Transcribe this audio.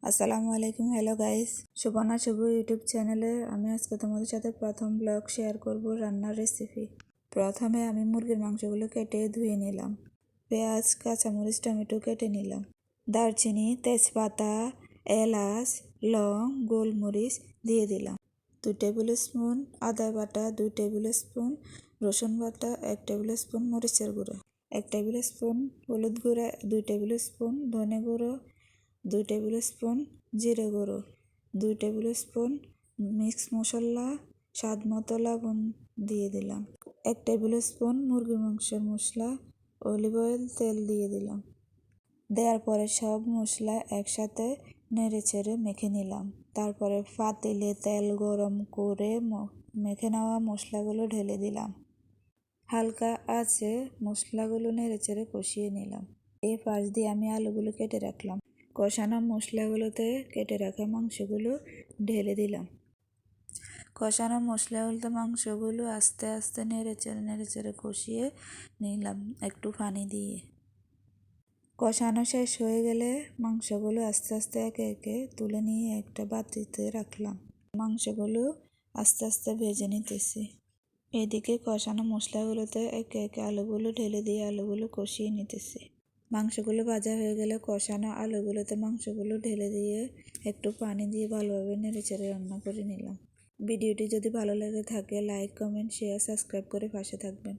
আসসালামু আলাইকুম। Hello guys, Suborna শুভ YouTube চ্যানেলে আমি আজকে তোমাদের সাথে প্রথম ব্লগ শেয়ার করব রান্নার রেসিপি। প্রথমে আমি মুরগির মাংসগুলো কেটে ধুয়ে নিলাম। পেঁয়াজ, কাঁচামরিচ, টমেটো কেটে নিলাম। দারচিনি, তেজপাতা, এলাচ, লং, গোলমরিচ দিয়ে দিলাম। 2 টেবিল স্পুন আদা বাটা, 2 টেবিল স্পুন রসুন বাটা, 1 টেবিল স্পুন মরিচের গুঁড়ো, 1 টেবিল স্পুন হলুদ গুঁড়া, 2 টেবিল স্পুন ধনে গুঁড়ো, 2 টেবিল স্পুন জিরে গুঁড়ো, 2 টেবিল স্পুন মিক্স মশলা, স্বাদ মতো লবণ দিয়ে দিলাম। 1 টেবিল স্পুন মুরগির মাংসের মশলা, অলিভ অয়েল, তেল দিয়ে দিলাম। দেওয়ার পরে সব মশলা একসাথে নেড়ে চেড়ে মেখে নিলাম। তারপরে পাতিলে তেল গরম করে মেখে নেওয়া মশলাগুলো ঢেলে দিলাম। হালকা আঁচে মশলাগুলো নেড়ে চেড়ে কষিয়ে নিলাম। এই পাশ দিয়ে আমি আলুগুলো কেটে রাখলাম। কষানো মশলাগুলোতে কেটে রাখা মাংসগুলো ঢেলে দিলাম। কষানো মশলাগুলোতে মাংসগুলো আস্তে আস্তে নেড়ে চেড়ে কষিয়ে নিলাম একটু পানি দিয়ে। কষানো শেষ হয়ে গেলে মাংসগুলো আস্তে আস্তে একে একে তুলে নিয়ে একটা বাটিতে রাখলাম। মাংসগুলো আস্তে আস্তে ভেজে নিতেছি। এদিকে কষানো মশলাগুলোতে একে একে আলুগুলো ঢেলে দিয়ে আলুগুলো কষিয়ে নিতেছি। মাংসগুলো ভাজা হয়ে গেলে কষানো আলুগুলোতে মাংসগুলো ঢেলে দিয়ে একটু পানি দিয়ে ভালোভাবে নেড়েচেড়ে রান্না করে নিলাম। ভিডিওটি যদি ভালো লেগে থাকে লাইক, কমেন্ট, শেয়ার, সাবস্ক্রাইব করে পাশে থাকবেন।